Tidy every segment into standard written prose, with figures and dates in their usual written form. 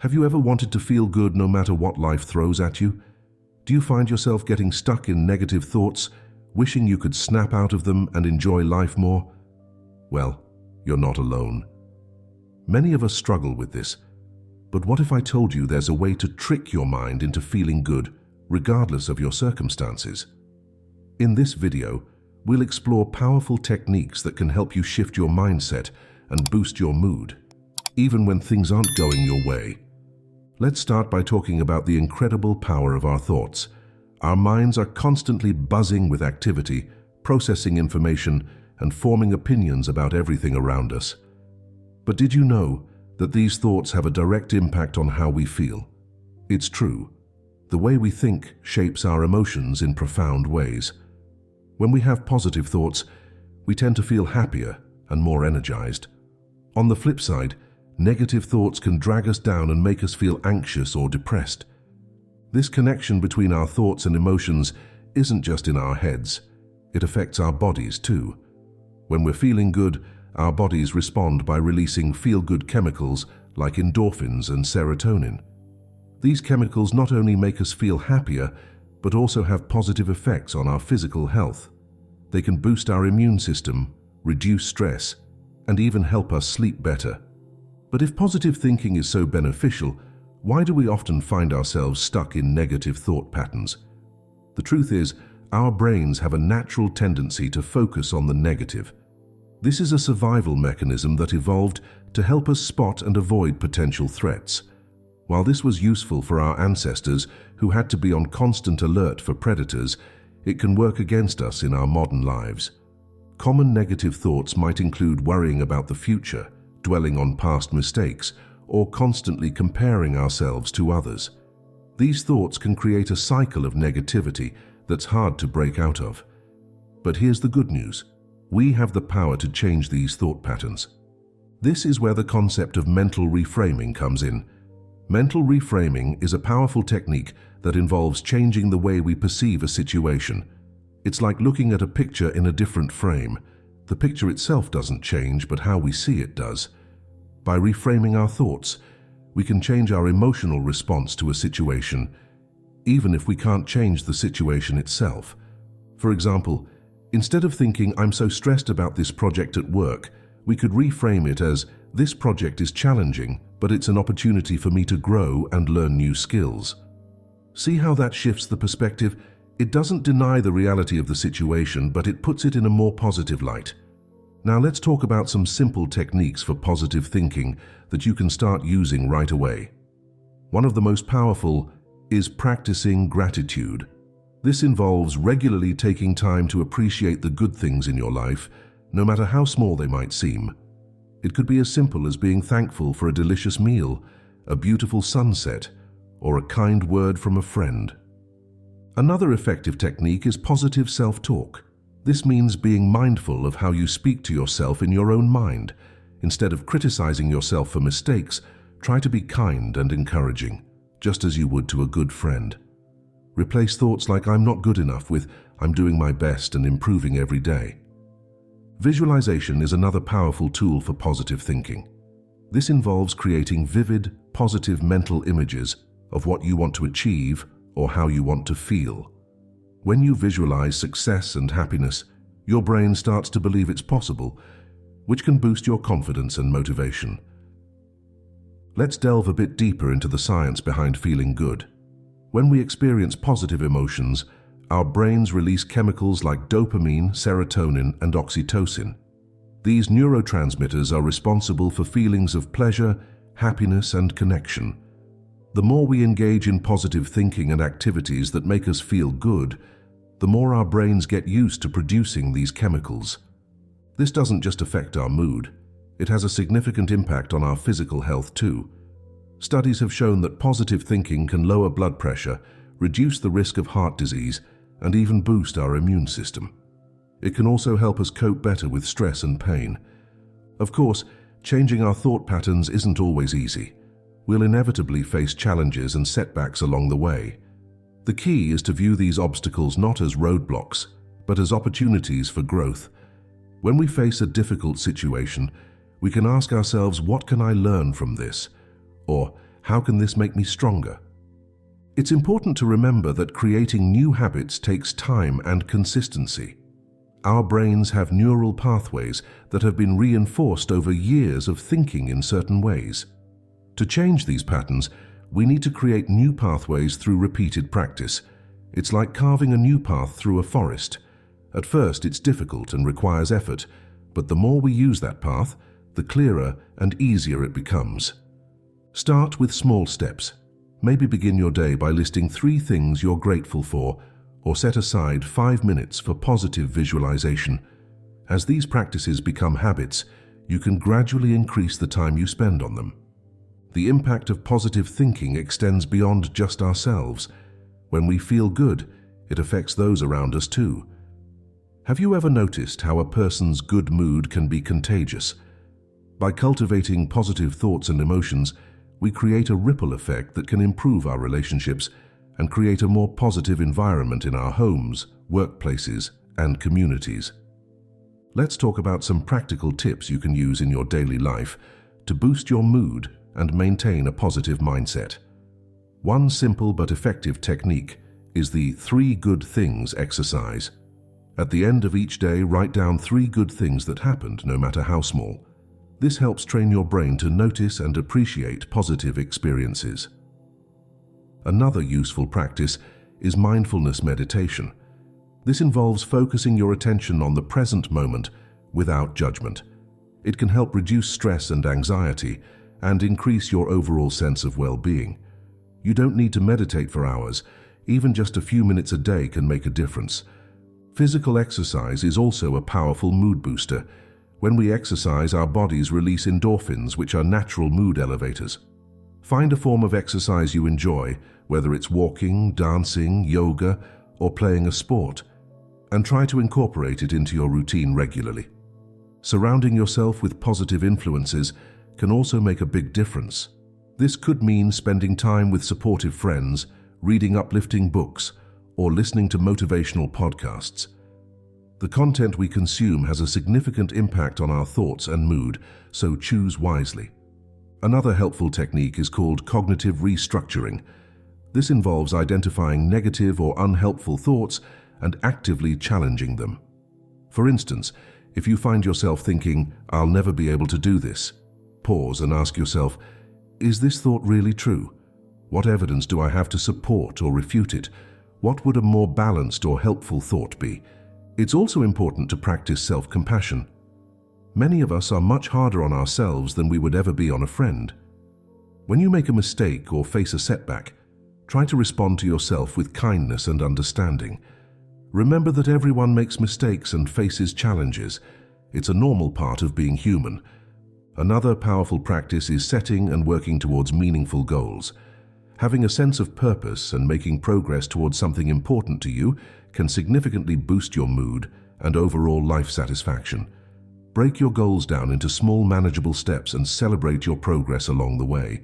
Have you ever wanted to feel good no matter what life throws at you? Do you find yourself getting stuck in negative thoughts, wishing you could snap out of them and enjoy life more? Well, you're not alone. Many of us struggle with this, but what if I told you there's a way to trick your mind into feeling good, regardless of your circumstances? In this video, we'll explore powerful techniques that can help you shift your mindset and boost your mood, even when things aren't going your way. Let's start by talking about the incredible power of our thoughts. Our minds are constantly buzzing with activity, processing information, and forming opinions about everything around us. But did you know that these thoughts have a direct impact on how we feel? It's true. The way we think shapes our emotions in profound ways. When we have positive thoughts, we tend to feel happier and more energized. On the flip side, negative thoughts can drag us down and make us feel anxious or depressed. This connection between our thoughts and emotions isn't just in our heads. It affects our bodies too. When we're feeling good, our bodies respond by releasing feel-good chemicals like endorphins and serotonin. These chemicals not only make us feel happier, but also have positive effects on our physical health. They can boost our immune system, reduce stress, and even help us sleep better. But if positive thinking is so beneficial, why do we often find ourselves stuck in negative thought patterns? The truth is, our brains have a natural tendency to focus on the negative. This is a survival mechanism that evolved to help us spot and avoid potential threats. While this was useful for our ancestors who had to be on constant alert for predators, it can work against us in our modern lives. Common negative thoughts might include worrying about the future, dwelling on past mistakes, or constantly comparing ourselves to others. These thoughts can create a cycle of negativity that's hard to break out of. But here's the good news. We have the power to change these thought patterns. This is where the concept of mental reframing comes in. Mental reframing is a powerful technique that involves changing the way we perceive a situation. It's like looking at a picture in a different frame. The picture itself doesn't change, but how we see it does. By reframing our thoughts, we can change our emotional response to a situation, even if we can't change the situation itself. For example, instead of thinking, "I'm so stressed about this project at work," we could reframe it as, "This project is challenging, but it's an opportunity for me to grow and learn new skills." See how that shifts the perspective? It doesn't deny the reality of the situation, but it puts it in a more positive light. Now let's talk about some simple techniques for positive thinking that you can start using right away. One of the most powerful is practicing gratitude. This involves regularly taking time to appreciate the good things in your life, no matter how small they might seem. It could be as simple as being thankful for a delicious meal, a beautiful sunset, or a kind word from a friend. Another effective technique is positive self-talk. This means being mindful of how you speak to yourself in your own mind. Instead of criticizing yourself for mistakes, try to be kind and encouraging, just as you would to a good friend. Replace thoughts like "I'm not good enough" with "I'm doing my best and improving every day." Visualization is another powerful tool for positive thinking. This involves creating vivid, positive mental images of what you want to achieve or how you want to feel. When you visualize success and happiness, your brain starts to believe it's possible, which can boost your confidence and motivation. Let's delve a bit deeper into the science behind feeling good. When we experience positive emotions, our brains release chemicals like dopamine, serotonin, and oxytocin. These neurotransmitters are responsible for feelings of pleasure, happiness, and connection. The more we engage in positive thinking and activities that make us feel good, the more our brains get used to producing these chemicals. This doesn't just affect our mood, it has a significant impact on our physical health too. Studies have shown that positive thinking can lower blood pressure, reduce the risk of heart disease, and even boost our immune system. It can also help us cope better with stress and pain. Of course, changing our thought patterns isn't always easy. We'll inevitably face challenges and setbacks along the way. The key is to view these obstacles not as roadblocks, but as opportunities for growth. When we face a difficult situation, we can ask ourselves, "What can I learn from this?" Or, How can this make me stronger? It's important to remember that creating new habits takes time and consistency. Our brains have neural pathways that have been reinforced over years of thinking in certain ways. To change these patterns, we need to create new pathways through repeated practice. It's like carving a new path through a forest. At first, it's difficult and requires effort, but the more we use that path, the clearer and easier it becomes. Start with small steps. Maybe begin your day by listing 3 things you're grateful for, or set aside 5 minutes for positive visualization. As these practices become habits, you can gradually increase the time you spend on them. The impact of positive thinking extends beyond just ourselves. When we feel good, it affects those around us too. Have you ever noticed how a person's good mood can be contagious? By cultivating positive thoughts and emotions, we create a ripple effect that can improve our relationships and create a more positive environment in our homes, workplaces, and communities. Let's talk about some practical tips you can use in your daily life to boost your mood and maintain a positive mindset. One simple but effective technique is the 3 good things exercise. At the end of each day, write down 3 good things that happened, no matter how small. This helps train your brain to notice and appreciate positive experiences. Another useful practice is mindfulness meditation. This involves focusing your attention on the present moment without judgment. It can help reduce stress and anxiety and increase your overall sense of well-being. You don't need to meditate for hours. Even just a few minutes a day can make a difference. Physical exercise is also a powerful mood booster. When we exercise, our bodies release endorphins, which are natural mood elevators. Find a form of exercise you enjoy, whether it's walking, dancing, yoga, or playing a sport, and try to incorporate it into your routine regularly. Surrounding yourself with positive influences can also make a big difference. This could mean spending time with supportive friends, reading uplifting books, or listening to motivational podcasts. The content we consume has a significant impact on our thoughts and mood, so choose wisely. Another helpful technique is called cognitive restructuring. This involves identifying negative or unhelpful thoughts and actively challenging them. For instance, if you find yourself thinking, "I'll never be able to do this," pause and ask yourself, "Is this thought really true? What evidence do I have to support or refute it? What would a more balanced or helpful thought be?" It's also important to practice self-compassion. Many of us are much harder on ourselves than we would ever be on a friend. When you make a mistake or face a setback, try to respond to yourself with kindness and understanding. Remember that everyone makes mistakes and faces challenges. It's a normal part of being human. Another powerful practice is setting and working towards meaningful goals. Having a sense of purpose and making progress towards something important to you can significantly boost your mood and overall life satisfaction. Break your goals down into small, manageable steps and celebrate your progress along the way.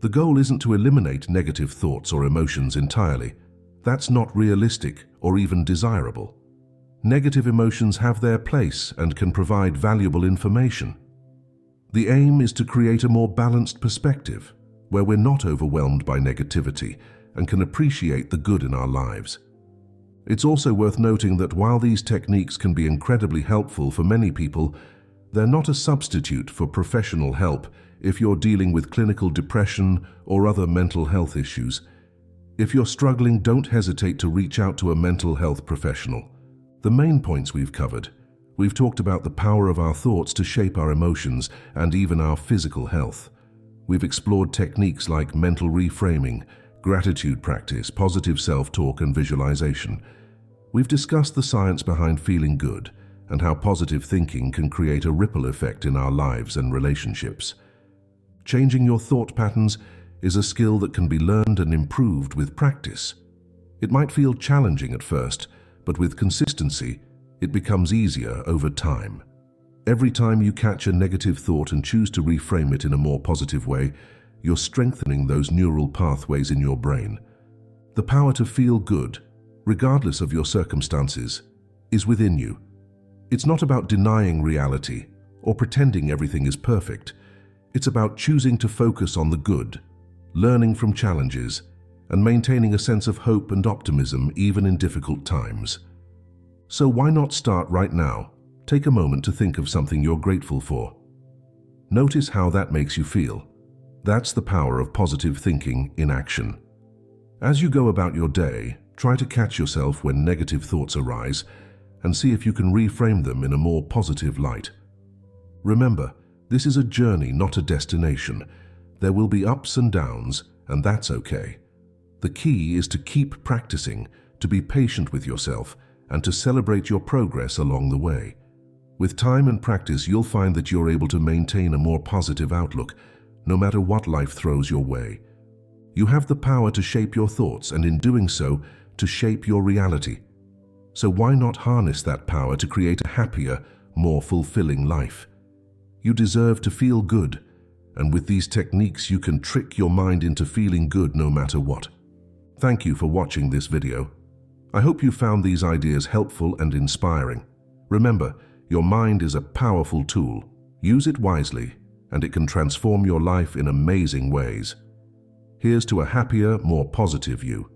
The goal isn't to eliminate negative thoughts or emotions entirely. That's not realistic or even desirable. Negative emotions have their place and can provide valuable information. The aim is to create a more balanced perspective, where we're not overwhelmed by negativity and can appreciate the good in our lives. It's also worth noting that while these techniques can be incredibly helpful for many people, they're not a substitute for professional help if you're dealing with clinical depression or other mental health issues. If you're struggling, don't hesitate to reach out to a mental health professional. The main points we've covered. We've talked about the power of our thoughts to shape our emotions and even our physical health. We've explored techniques like mental reframing, gratitude practice, positive self-talk, and visualization. We've discussed the science behind feeling good and how positive thinking can create a ripple effect in our lives and relationships. Changing your thought patterns is a skill that can be learned and improved with practice. It might feel challenging at first, but with consistency, it becomes easier over time. Every time you catch a negative thought and choose to reframe it in a more positive way, you're strengthening those neural pathways in your brain. The power to feel good, regardless of your circumstances, is within you. It's not about denying reality or pretending everything is perfect. It's about choosing to focus on the good, learning from challenges, and maintaining a sense of hope and optimism even in difficult times. So why not start right now? Take a moment to think of something you're grateful for. Notice how that makes you feel. That's the power of positive thinking in action. As you go about your day, try to catch yourself when negative thoughts arise and see if you can reframe them in a more positive light. Remember, this is a journey, not a destination. There will be ups and downs, and that's okay. The key is to keep practicing, to be patient with yourself, and to celebrate your progress along the way. With time and practice, you'll find that you're able to maintain a more positive outlook, no matter what life throws your way. You have the power to shape your thoughts, and in doing so, to shape your reality. So why not harness that power to create a happier, more fulfilling life? You deserve to feel good, and with these techniques you can trick your mind into feeling good no matter what. Thank you for watching this video. I hope you found these ideas helpful and inspiring. Remember, your mind is a powerful tool. Use it wisely, and it can transform your life in amazing ways. Here's to a happier, more positive you.